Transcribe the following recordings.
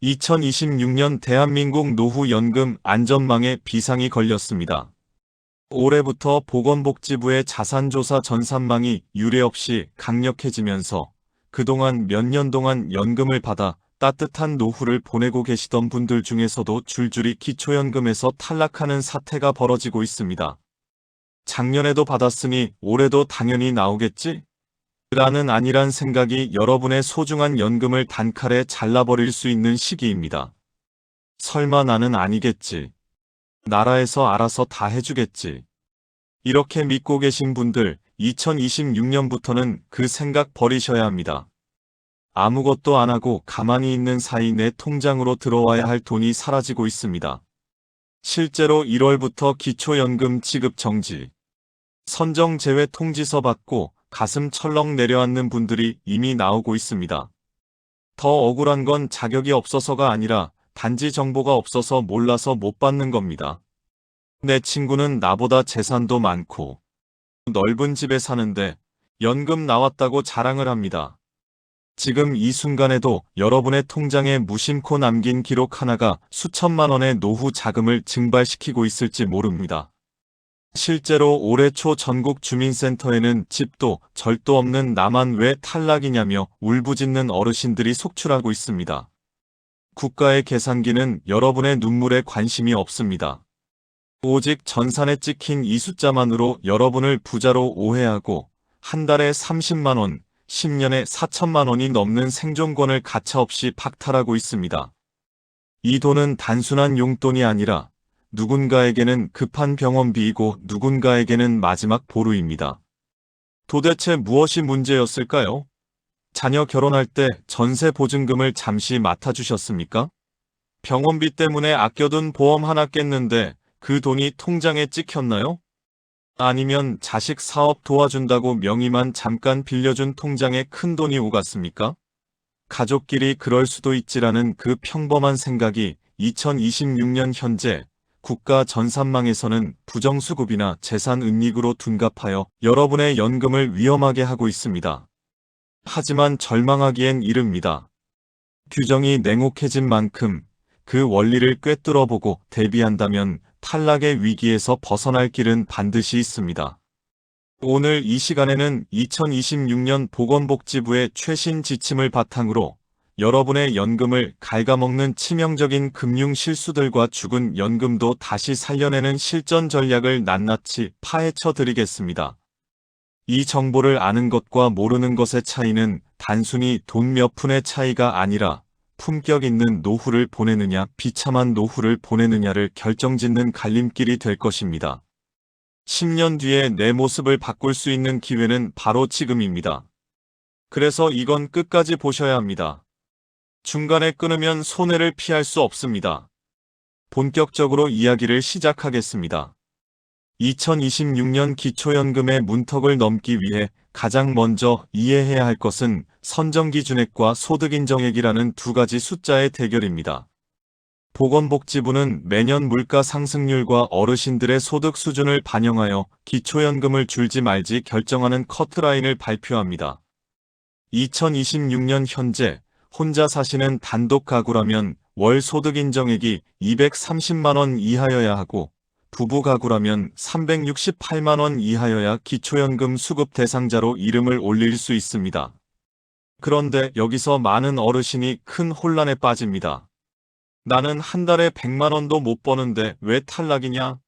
2026년 대한민국 노후연금 안전망에 비상이 걸렸습니다. 올해부터 보건복지부의 자산조사 전산망이 유례없이 강력해지면서 그동안 몇 년 동안 연금을 받아 따뜻한 노후를 보내고 계시던 분들 중에서도 줄줄이 기초연금에서 탈락하는 사태가 벌어지고 있습니다. 작년에도 받았으니 올해도 당연히 나오겠지? 라는 안일한 생각이 여러분의 소중한 연금을 단칼에 잘라버릴 수 있는 시기입니다. 설마 나는 아니겠지. 나라에서 알아서 다 해주겠지. 이렇게 믿고 계신 분들, 2026년부터는 그 생각 버리셔야 합니다. 아무것도 안 하고 가만히 있는 사이 내 통장으로 들어와야 할 돈이 사라지고 있습니다. 실제로 1월부터 기초연금 지급 정지, 선정제외 통지서 받고 가슴 철렁 내려앉는 분들이 이미 나오고 있습니다. 더 억울한 건 자격이 없어서가 아니라 단지 정보가 없어서 몰라서 못 받는 겁니다. 내 친구는 나보다 재산도 많고 넓은 집에 사는데 연금 나왔다고 자랑을 합니다. 지금 이 순간에도 여러분의 통장에 무심코 남긴 기록 하나가 수천만 원의 노후 자금을 증발시키고 있을지 모릅니다. 실제로 올해 초 전국 주민센터에는 집도 절도 없는 나만 왜 탈락이냐며 울부짖는 어르신들이 속출하고 있습니다. 국가의 계산기는 여러분의 눈물에 관심이 없습니다. 오직 전산에 찍힌 이 숫자만으로 여러분을 부자로 오해하고 한 달에 30만 원, 10년에 4천만 원이 넘는 생존권을 가차없이 박탈하고 있습니다. 이 돈은 단순한 용돈이 아니라 누군가에게는 급한 병원비이고 누군가에게는 마지막 보루입니다. 도대체 무엇이 문제였을까요? 자녀 결혼할 때 전세 보증금을 잠시 맡아주셨습니까? 병원비 때문에 아껴둔 보험 하나 깼는데 그 돈이 통장에 찍혔나요? 아니면 자식 사업 도와준다고 명의만 잠깐 빌려준 통장에 큰 돈이 오갔습니까? 가족끼리 그럴 수도 있지라는 그 평범한 생각이 2026년 현재 국가 전산망에서는 부정수급이나 재산 은닉으로 둔갑하여 여러분의 연금을 위험하게 하고 있습니다. 하지만 절망하기엔 이릅니다. 규정이 냉혹해진 만큼 그 원리를 꿰뚫어보고 대비한다면 탈락의 위기에서 벗어날 길은 반드시 있습니다. 오늘 이 시간에는 2026년 보건복지부의 최신 지침을 바탕으로 여러분의 연금을 갉아먹는 치명적인 금융 실수들과 죽은 연금도 다시 살려내는 실전 전략을 낱낱이 파헤쳐 드리겠습니다. 이 정보를 아는 것과 모르는 것의 차이는 단순히 돈 몇 푼의 차이가 아니라 품격 있는 노후를 보내느냐 비참한 노후를 보내느냐를 결정짓는 갈림길이 될 것입니다. 10년 뒤에 내 모습을 바꿀 수 있는 기회는 바로 지금입니다. 그래서 이건 끝까지 보셔야 합니다. 중간에 끊으면 손해를 피할 수 없습니다. 본격적으로 이야기를 시작하겠습니다. 2026년 기초연금의 문턱을 넘기 위해 가장 먼저 이해해야 할 것은 선정기준액과 소득인정액이라는 두 가지 숫자의 대결입니다. 보건복지부는 매년 물가 상승률과 어르신들의 소득 수준을 반영하여 기초연금을 줄지 말지 결정하는 커트라인을 발표합니다. 2026년 현재 혼자 사시는 단독 가구라면 월 소득 인정액이 230만 원 이하여야 하고 부부 가구라면 368만 원 이하여야 기초연금 수급 대상자로 이름을 올릴 수 있습니다. 그런데 여기서 많은 어르신이 큰 혼란에 빠집니다. 나는 한 달에 100만 원도 못 버는데 왜 탈락이냐?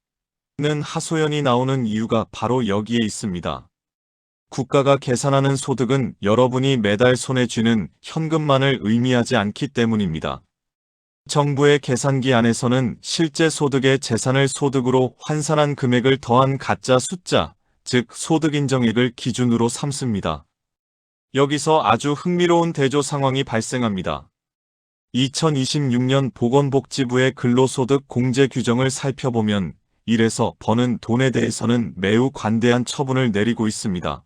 는 하소연이 나오는 이유가 바로 여기에 있습니다. 국가가 계산하는 소득은 여러분이 매달 손에 쥐는 현금만을 의미하지 않기 때문입니다. 정부의 계산기 안에서는 실제 소득의 재산을 소득으로 환산한 금액을 더한 가짜 숫자, 즉 소득인정액을 기준으로 삼습니다. 여기서 아주 흥미로운 대조 상황이 발생합니다. 2026년 보건복지부의 근로소득 공제 규정을 살펴보면 일에서 버는 돈에 대해서는 매우 관대한 처분을 내리고 있습니다.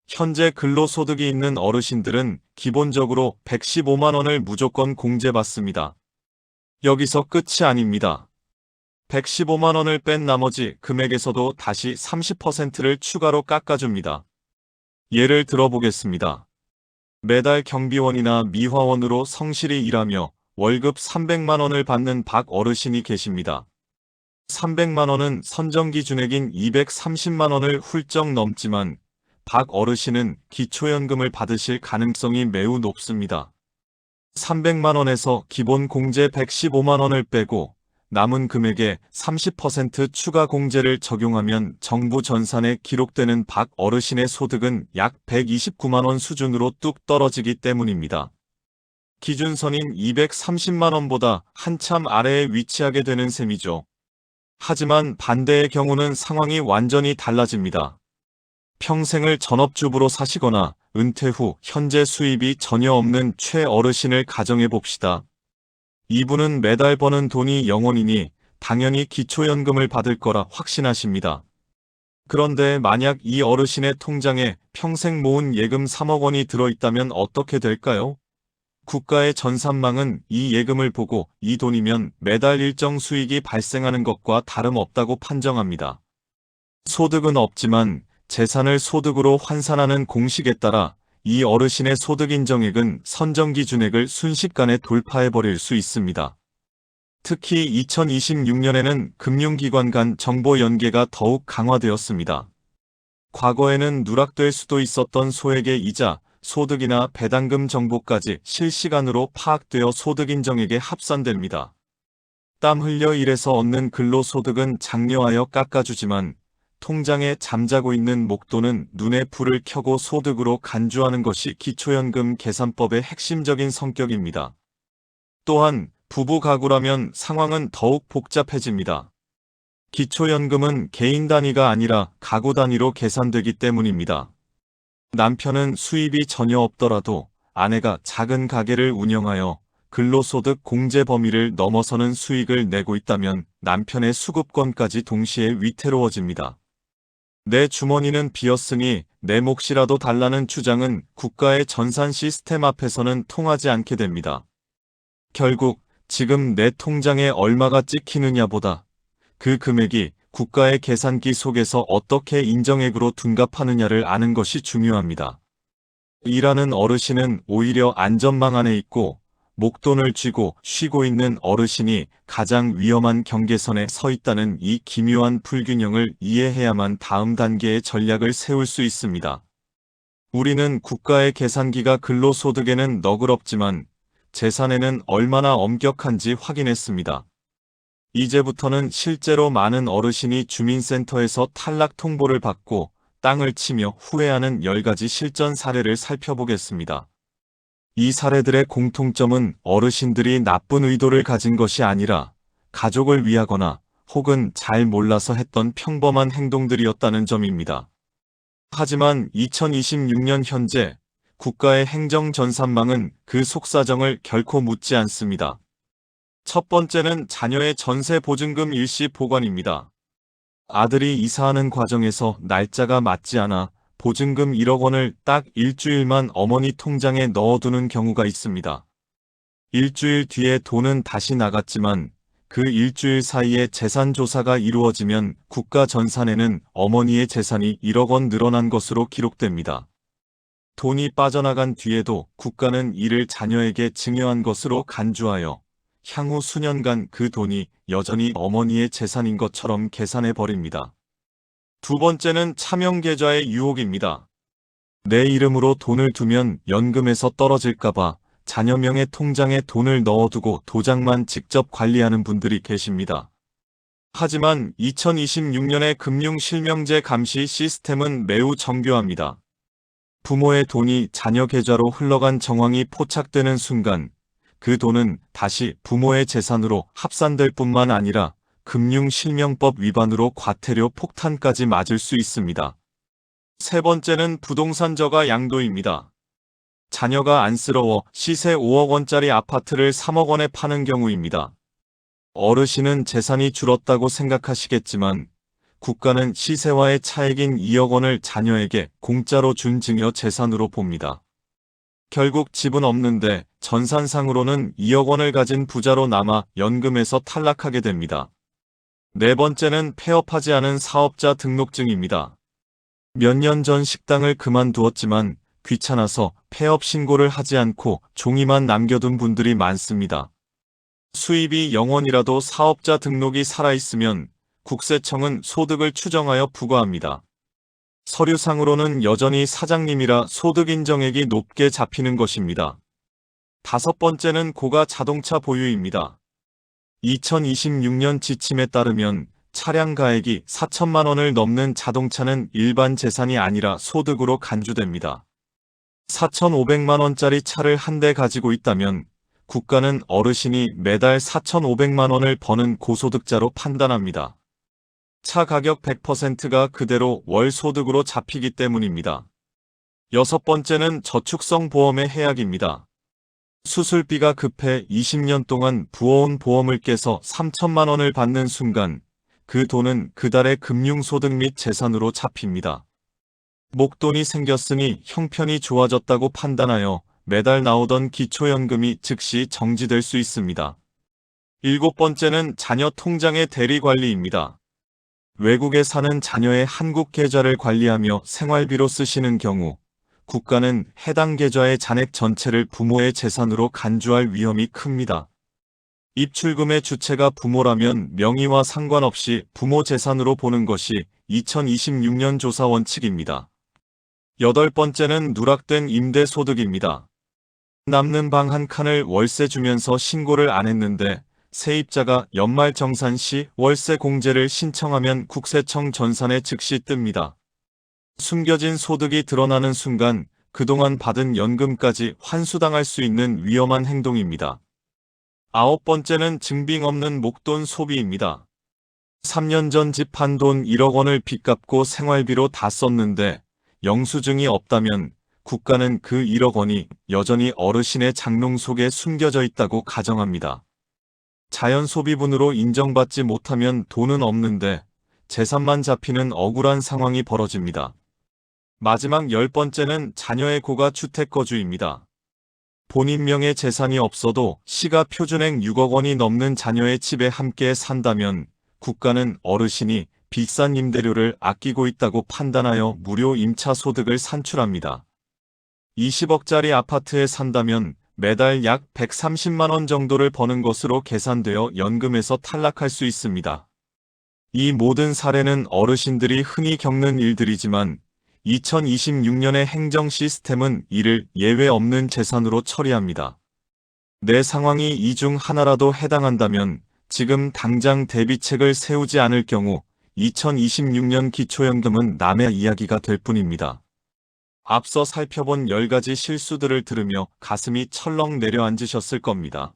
현재 근로소득이 있는 어르신들은 기본적으로 115만 원을 무조건 공제받습니다. 여기서 끝이 아닙니다. 115만 원을 뺀 나머지 금액에서도 다시 30%를 추가로 깎아줍니다. 예를 들어보겠습니다. 매달 경비원이나 미화원으로 성실히 일하며 월급 300만 원을 받는 박 어르신이 계십니다. 300만 원은 선정 기준액인 230만 원을 훌쩍 넘지만 박 어르신은 기초연금을 받으실 가능성이 매우 높습니다. 300만 원에서 기본 공제 115만 원을 빼고 남은 금액에 30% 추가 공제를 적용하면 정부 전산에 기록되는 박 어르신의 소득은 약 129만 원 수준으로 뚝 떨어지기 때문입니다. 기준선인 230만 원보다 한참 아래에 위치하게 되는 셈이죠. 하지만 반대의 경우는 상황이 완전히 달라집니다. 평생을 전업주부로 사시거나 은퇴 후 현재 수입이 전혀 없는 최 어르신을 가정해 봅시다. 이분은 매달 버는 돈이 0원이니 당연히 기초연금을 받을 거라 확신하십니다. 그런데 만약 이 어르신의 통장에 평생 모은 예금 3억 원이 들어있다면 어떻게 될까요? 국가의 전산망은 이 예금을 보고 이 돈이면 매달 일정 수익이 발생하는 것과 다름없다고 판정합니다. 소득은 없지만 재산을 소득으로 환산하는 공식에 따라 이 어르신의 소득 인정액은 선정 기준액을 순식간에 돌파해버릴 수 있습니다. 특히 2026년에는 금융기관 간 정보 연계가 더욱 강화되었습니다. 과거에는 누락될 수도 있었던 소액의 이자, 소득이나 배당금 정보까지 실시간으로 파악되어 소득 인정액에 합산됩니다. 땀 흘려 일해서 얻는 근로소득은 장려하여 깎아주지만 통장에 잠자고 있는 목돈은 눈에 불을 켜고 소득으로 간주하는 것이 기초연금 계산법의 핵심적인 성격입니다. 또한 부부 가구라면 상황은 더욱 복잡해집니다. 기초연금은 개인 단위가 아니라 가구 단위로 계산되기 때문입니다. 남편은 수입이 전혀 없더라도 아내가 작은 가게를 운영하여 근로소득 공제 범위를 넘어서는 수익을 내고 있다면 남편의 수급권까지 동시에 위태로워집니다. 내 주머니는 비었으니 내 몫이라도 달라는 주장은 국가의 전산 시스템 앞에서는 통하지 않게 됩니다. 결국 지금 내 통장에 얼마가 찍히느냐보다 그 금액이 국가의 계산기 속에서 어떻게 인정액으로 둔갑하느냐를 아는 것이 중요합니다. 일하는 어르신은 오히려 안전망 안에 있고 목돈을 쥐고 쉬고 있는 어르신이 가장 위험한 경계선에 서 있다는 이 기묘한 불균형을 이해해야만 다음 단계의 전략을 세울 수 있습니다. 우리는 국가의 계산기가 근로소득에는 너그럽지만 재산에는 얼마나 엄격한지 확인했습니다. 이제부터는 실제로 많은 어르신이 주민센터에서 탈락 통보를 받고 땅을 치며 후회하는 10가지 실전 사례를 살펴보겠습니다. 이 사례들의 공통점은 어르신들이 나쁜 의도를 가진 것이 아니라 가족을 위하거나 혹은 잘 몰라서 했던 평범한 행동들이었다는 점입니다. 하지만 2026년 현재 국가의 행정전산망은 그 속사정을 결코 묻지 않습니다. 첫 번째는 자녀의 전세보증금 일시 보관입니다. 아들이 이사하는 과정에서 날짜가 맞지 않아 보증금 1억 원을 딱 일주일만 어머니 통장에 넣어두는 경우가 있습니다. 일주일 뒤에 돈은 다시 나갔지만 그 일주일 사이에 재산 조사가 이루어지면 국가 전산에는 어머니의 재산이 1억 원 늘어난 것으로 기록됩니다. 돈이 빠져나간 뒤에도 국가는 이를 자녀에게 증여한 것으로 간주하여 향후 수년간 그 돈이 여전히 어머니의 재산인 것처럼 계산해버립니다. 두 번째는 차명계좌의 유혹입니다. 내 이름으로 돈을 두면 연금에서 떨어질까봐 자녀명의 통장에 돈을 넣어두고 도장만 직접 관리하는 분들이 계십니다. 하지만 2026년의 금융실명제 감시 시스템은 매우 정교합니다. 부모의 돈이 자녀 계좌로 흘러간 정황이 포착되는 순간 그 돈은 다시 부모의 재산으로 합산될 뿐만 아니라 금융실명법 위반으로 과태료 폭탄까지 맞을 수 있습니다. 세 번째는 부동산 저가 양도입니다. 자녀가 안쓰러워 시세 5억 원짜리 아파트를 3억 원에 파는 경우입니다. 어르신은 재산이 줄었다고 생각하시겠지만 국가는 시세와의 차액인 2억 원을 자녀에게 공짜로 준 증여 재산으로 봅니다. 결국 집은 없는데 전산상으로는 2억 원을 가진 부자로 남아 연금에서 탈락하게 됩니다. 네 번째는 폐업하지 않은 사업자 등록증입니다. 몇 년 전 식당을 그만두었지만 귀찮아서 폐업 신고를 하지 않고 종이만 남겨둔 분들이 많습니다. 수입이 0원이라도 사업자 등록이 살아있으면 국세청은 소득을 추정하여 부과합니다. 서류상으로는 여전히 사장님이라 소득 인정액이 높게 잡히는 것입니다. 다섯 번째는 고가 자동차 보유입니다. 2026년 지침에 따르면 차량 가액이 4천만 원을 넘는 자동차는 일반 재산이 아니라 소득으로 간주됩니다. 4,500만 원짜리 차를 한 대 가지고 있다면 국가는 어르신이 매달 4,500만 원을 버는 고소득자로 판단합니다. 차 가격 100%가 그대로 월 소득으로 잡히기 때문입니다. 여섯 번째는 저축성 보험의 해약입니다. 수술비가 급해 20년 동안 부어온 보험을 깨서 3천만 원을 받는 순간 그 돈은 그달의 금융소득 및 재산으로 잡힙니다. 목돈이 생겼으니 형편이 좋아졌다고 판단하여 매달 나오던 기초연금이 즉시 정지될 수 있습니다. 일곱 번째는 자녀 통장의 대리관리입니다. 외국에 사는 자녀의 한국 계좌를 관리하며 생활비로 쓰시는 경우 국가는 해당 계좌의 잔액 전체를 부모의 재산으로 간주할 위험이 큽니다. 입출금의 주체가 부모라면 명의와 상관없이 부모 재산으로 보는 것이 2026년 조사 원칙입니다. 여덟 번째는 누락된 임대소득입니다. 남는 방 한 칸을 월세 주면서 신고를 안 했는데 세입자가 연말정산 시 월세 공제를 신청하면 국세청 전산에 즉시 뜹니다. 숨겨진 소득이 드러나는 순간 그동안 받은 연금까지 환수당할 수 있는 위험한 행동입니다. 아홉 번째는 증빙 없는 목돈 소비입니다. 3년 전 집 한 돈 1억 원을 빚 갚고 생활비로 다 썼는데 영수증이 없다면 국가는 그 1억 원이 여전히 어르신의 장롱 속에 숨겨져 있다고 가정합니다. 자연 소비분으로 인정받지 못하면 돈은 없는데 재산만 잡히는 억울한 상황이 벌어집니다. 마지막 열 번째는 자녀의 고가 주택거주입니다. 본인 명의 재산이 없어도 시가 표준액 6억 원이 넘는 자녀의 집에 함께 산다면 국가는 어르신이 비싼 임대료를 아끼고 있다고 판단하여 무료 임차 소득을 산출합니다. 20억짜리 아파트에 산다면 매달 약 130만 원 정도를 버는 것으로 계산되어 연금에서 탈락할 수 있습니다. 이 모든 사례는 어르신들이 흔히 겪는 일들이지만 2026년의 행정 시스템은 이를 예외 없는 재산으로 처리합니다. 내 상황이 이 중 하나라도 해당한다면 지금 당장 대비책을 세우지 않을 경우 2026년 기초연금은 남의 이야기가 될 뿐입니다. 앞서 살펴본 10가지 실수들을 들으며 가슴이 철렁 내려앉으셨을 겁니다.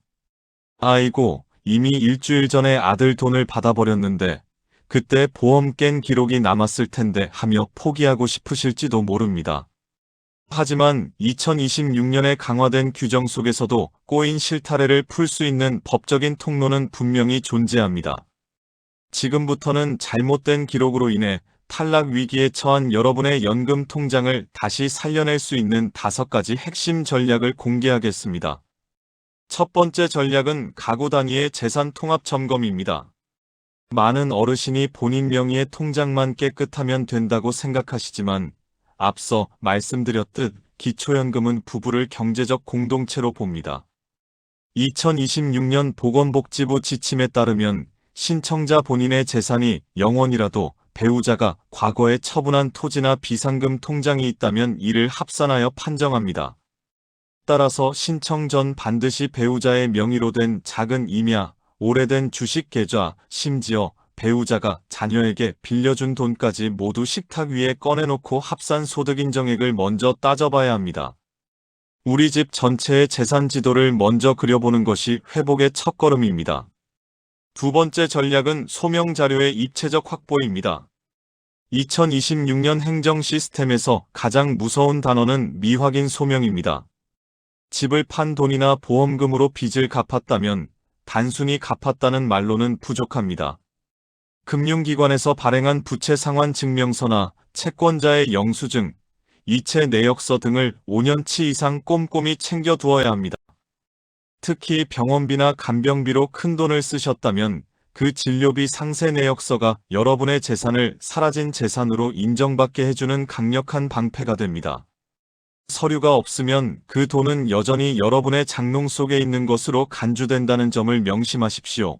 아이고, 이미 일주일 전에 아들 돈을 받아버렸는데 그때 보험 깬 기록이 남았을 텐데 하며 포기하고 싶으실지도 모릅니다. 하지만 2026년에 강화된 규정 속에서도 꼬인 실타래를 풀 수 있는 법적인 통로는 분명히 존재합니다. 지금부터는 잘못된 기록으로 인해 탈락 위기에 처한 여러분의 연금 통장을 다시 살려낼 수 있는 5가지 핵심 전략을 공개하겠습니다. 첫 번째 전략은 가구 단위의 재산 통합 점검입니다. 많은 어르신이 본인 명의의 통장만 깨끗하면 된다고 생각하시지만 앞서 말씀드렸듯 기초연금은 부부를 경제적 공동체로 봅니다. 2026년 보건복지부 지침에 따르면 신청자 본인의 재산이 0원이라도 배우자가 과거에 처분한 토지나 비상금 통장이 있다면 이를 합산하여 판정합니다. 따라서 신청 전 반드시 배우자의 명의로 된 작은 임야, 오래된 주식 계좌, 심지어 배우자가 자녀에게 빌려준 돈까지 모두 식탁 위에 꺼내놓고 합산 소득 인정액을 먼저 따져봐야 합니다. 우리 집 전체의 재산 지도를 먼저 그려보는 것이 회복의 첫걸음입니다. 두 번째 전략은 소명 자료의 입체적 확보입니다. 2026년 행정 시스템에서 가장 무서운 단어는 미확인 소명입니다. 집을 판 돈이나 보험금으로 빚을 갚았다면 단순히 갚았다는 말로는 부족합니다. 금융기관에서 발행한 부채 상환 증명서나 채권자의 영수증, 이체 내역서 등을 5년치 이상 꼼꼼히 챙겨두어야 합니다. 특히 병원비나 간병비로 큰돈을 쓰셨다면 그 진료비 상세 내역서가 여러분의 재산을 사라진 재산으로 인정받게 해주는 강력한 방패가 됩니다. 서류가 없으면 그 돈은 여전히 여러분의 장롱 속에 있는 것으로 간주된다는 점을 명심하십시오.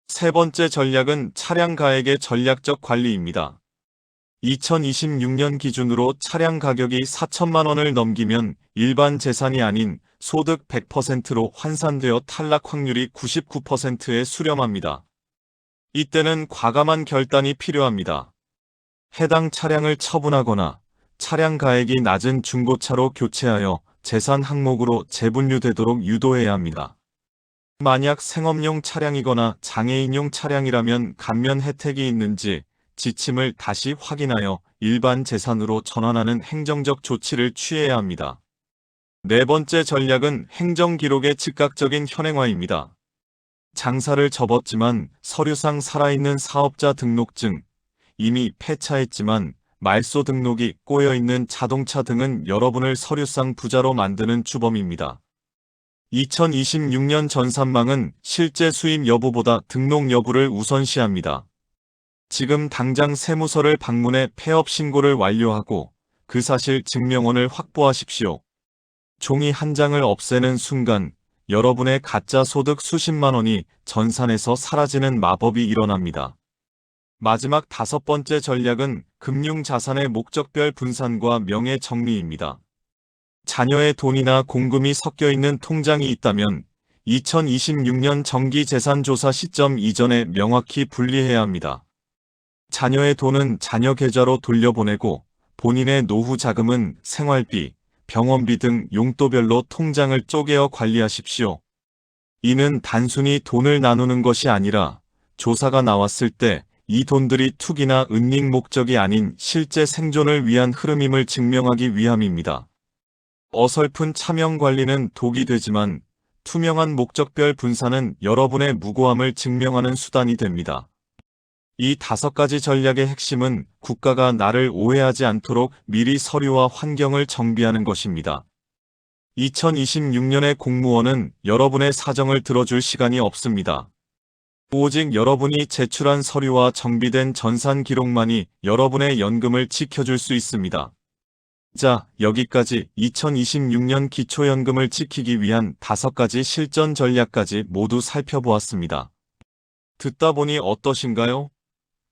세 번째 전략은 차량 가액의 전략적 관리입니다. 2026년 기준으로 차량 가격이 4천만 원을 넘기면 일반 재산이 아닌 소득 100%로 환산되어 탈락 확률이 99%에 수렴합니다. 이때는 과감한 결단이 필요합니다. 해당 차량을 처분하거나 차량 가액이 낮은 중고차로 교체하여 재산 항목으로 재분류되도록 유도해야 합니다. 만약 생업용 차량이거나 장애인용 차량이라면 감면 혜택이 있는지 지침을 다시 확인하여 일반 재산으로 전환하는 행정적 조치를 취해야 합니다. 네 번째 전략은 행정기록의 즉각적인 현행화입니다. 장사를 접었지만 서류상 살아있는 사업자 등록증, 이미 폐차했지만 말소 등록이 꼬여있는 자동차 등은 여러분을 서류상 부자로 만드는 주범입니다. 2026년 전산망은 실제 수입 여부보다 등록 여부를 우선시합니다. 지금 당장 세무서를 방문해 폐업 신고를 완료하고 그 사실 증명원을 확보하십시오. 종이 한 장을 없애는 순간 여러분의 가짜 소득 수십만 원이 전산에서 사라지는 마법이 일어납니다. 마지막 다섯 번째 전략은 금융자산의 목적별 분산과 명예 정리입니다. 자녀의 돈이나 공금이 섞여 있는 통장이 있다면 2026년 정기재산조사 시점 이전에 명확히 분리해야 합니다. 자녀의 돈은 자녀 계좌로 돌려보내고 본인의 노후 자금은 생활비, 병원비 등 용도별로 통장을 쪼개어 관리하십시오. 이는 단순히 돈을 나누는 것이 아니라 조사가 나왔을 때 이 돈들이 투기나 은닉 목적이 아닌 실제 생존을 위한 흐름임을 증명하기 위함입니다. 어설픈 차명 관리는 독이 되지만 투명한 목적별 분산은 여러분의 무고함을 증명하는 수단이 됩니다. 이 5가지 전략의 핵심은 국가가 나를 오해하지 않도록 미리 서류와 환경을 정비하는 것입니다. 2026년의 공무원은 여러분의 사정을 들어줄 시간이 없습니다. 오직 여러분이 제출한 서류와 정비된 전산 기록만이 여러분의 연금을 지켜줄 수 있습니다. 자, 여기까지 2026년 기초연금을 지키기 위한 5가지 실전 전략까지 모두 살펴보았습니다. 듣다 보니 어떠신가요?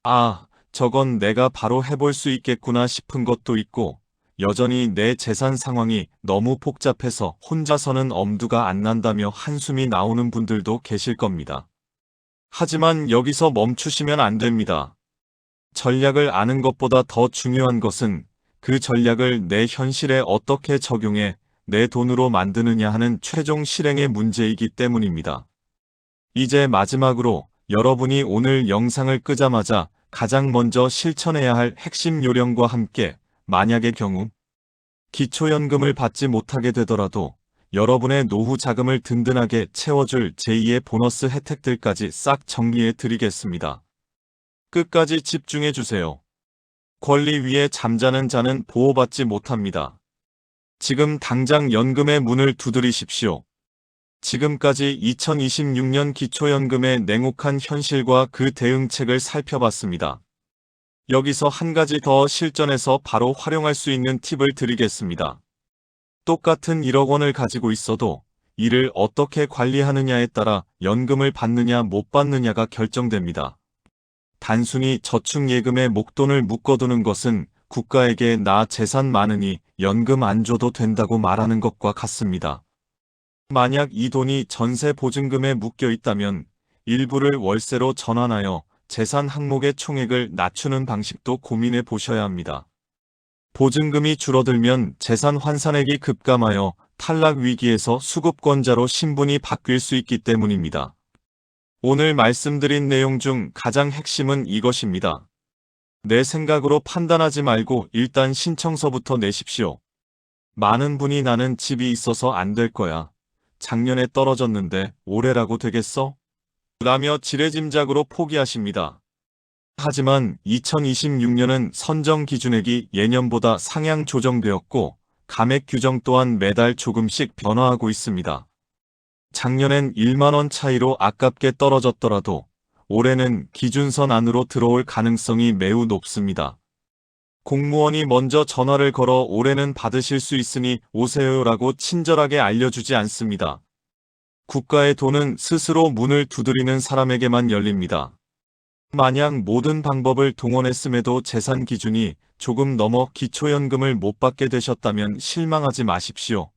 아, 저건 내가 바로 해볼 수 있겠구나 싶은 것도 있고, 여전히 내 재산 상황이 너무 복잡해서 혼자서는 엄두가 안 난다며 한숨이 나오는 분들도 계실 겁니다. 하지만 여기서 멈추시면 안 됩니다. 전략을 아는 것보다 더 중요한 것은 그 전략을 내 현실에 어떻게 적용해 내 돈으로 만드느냐 하는 최종 실행의 문제이기 때문입니다. 이제 마지막으로 여러분이 오늘 영상을 끄자마자 가장 먼저 실천해야 할 핵심 요령과 함께 만약의 경우 기초연금을 받지 못하게 되더라도 여러분의 노후 자금을 든든하게 채워줄 제2의 보너스 혜택들까지 싹 정리해 드리겠습니다. 끝까지 집중해 주세요. 권리 위에 잠자는 자는 보호받지 못합니다. 지금 당장 연금의 문을 두드리십시오. 지금까지 2026년 기초연금의 냉혹한 현실과 그 대응책을 살펴봤습니다. 여기서 한 가지 더 실전에서 바로 활용할 수 있는 팁을 드리겠습니다. 똑같은 1억 원을 가지고 있어도 이를 어떻게 관리하느냐에 따라 연금을 받느냐 못 받느냐가 결정됩니다. 단순히 저축예금에 목돈을 묶어두는 것은 국가에게 나 재산 많으니 연금 안 줘도 된다고 말하는 것과 같습니다. 만약 이 돈이 전세 보증금에 묶여 있다면 일부를 월세로 전환하여 재산 항목의 총액을 낮추는 방식도 고민해 보셔야 합니다. 보증금이 줄어들면 재산 환산액이 급감하여 탈락 위기에서 수급권자로 신분이 바뀔 수 있기 때문입니다. 오늘 말씀드린 내용 중 가장 핵심은 이것입니다. 내 생각으로 판단하지 말고 일단 신청서부터 내십시오. 많은 분이 나는 집이 있어서 안 될 거야. 작년에 떨어졌는데 올해라고 되겠어? 라며 지레짐작으로 포기하십니다. 하지만 2026년은 선정 기준액이 예년보다 상향 조정되었고 감액 규정 또한 매달 조금씩 변화하고 있습니다. 작년엔 1만 원 차이로 아깝게 떨어졌더라도 올해는 기준선 안으로 들어올 가능성이 매우 높습니다. 공무원이 먼저 전화를 걸어 올해는 받으실 수 있으니 오세요라고 친절하게 알려주지 않습니다. 국가의 돈은 스스로 문을 두드리는 사람에게만 열립니다. 만약 모든 방법을 동원했음에도 재산 기준이 조금 넘어 기초연금을 못 받게 되셨다면 실망하지 마십시오.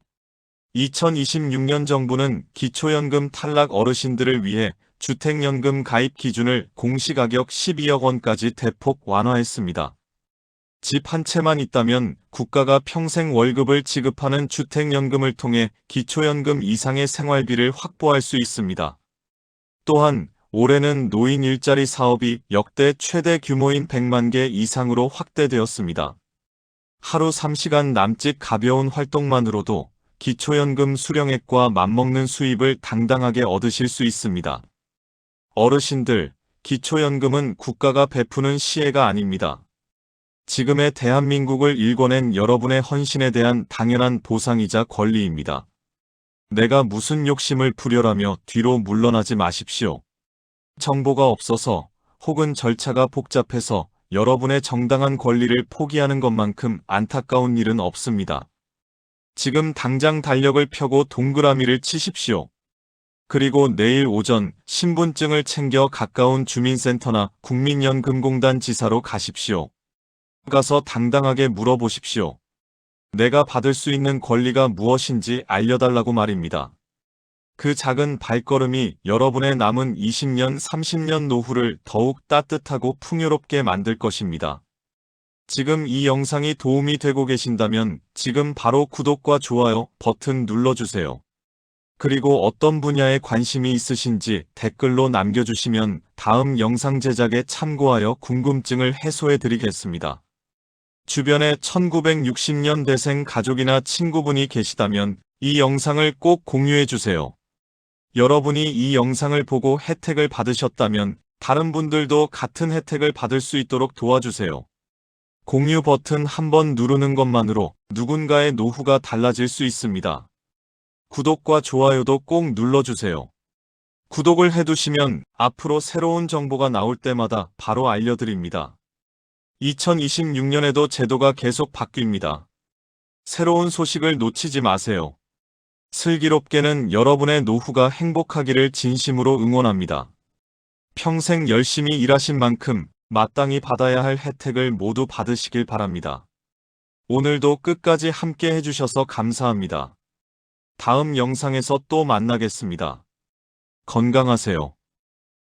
2026년 정부는 기초연금 탈락 어르신들을 위해 주택연금 가입 기준을 공시가격 12억 원까지 대폭 완화했습니다. 집 한 채만 있다면 국가가 평생 월급을 지급하는 주택연금을 통해 기초연금 이상의 생활비를 확보할 수 있습니다. 또한 올해는 노인 일자리 사업이 역대 최대 규모인 100만 개 이상으로 확대되었습니다. 하루 3시간 남짓 가벼운 활동만으로도 기초연금 수령액과 맞먹는 수입을 당당하게 얻으실 수 있습니다. 어르신들, 기초연금은 국가가 베푸는 시혜가 아닙니다. 지금의 대한민국을 일궈낸 여러분의 헌신에 대한 당연한 보상이자 권리입니다. 내가 무슨 욕심을 부려라며 뒤로 물러나지 마십시오. 정보가 없어서 혹은 절차가 복잡해서 여러분의 정당한 권리를 포기하는 것만큼 안타까운 일은 없습니다. 지금 당장 달력을 펴고 동그라미를 치십시오. 그리고 내일 오전 신분증을 챙겨 가까운 주민센터나 국민연금공단 지사로 가십시오. 가서 당당하게 물어보십시오. 내가 받을 수 있는 권리가 무엇인지 알려달라고 말입니다. 그 작은 발걸음이 여러분의 남은 20년, 30년 노후를 더욱 따뜻하고 풍요롭게 만들 것입니다. 지금 이 영상이 도움이 되고 계신다면 지금 바로 구독과 좋아요 버튼 눌러주세요. 그리고 어떤 분야에 관심이 있으신지 댓글로 남겨주시면 다음 영상 제작에 참고하여 궁금증을 해소해 드리겠습니다. 주변에 1960년대생 가족이나 친구분이 계시다면 이 영상을 꼭 공유해 주세요. 여러분이 이 영상을 보고 혜택을 받으셨다면 다른 분들도 같은 혜택을 받을 수 있도록 도와주세요. 공유 버튼 한번 누르는 것만으로 누군가의 노후가 달라질 수 있습니다. 구독과 좋아요도 꼭 눌러주세요. 구독을 해두시면 앞으로 새로운 정보가 나올 때마다 바로 알려드립니다. 2026년에도 제도가 계속 바뀝니다. 새로운 소식을 놓치지 마세요. 슬기롭게는 여러분의 노후가 행복하기를 진심으로 응원합니다. 평생 열심히 일하신 만큼 마땅히 받아야 할 혜택을 모두 받으시길 바랍니다. 오늘도 끝까지 함께 해주셔서 감사합니다. 다음 영상에서 또 만나겠습니다. 건강하세요.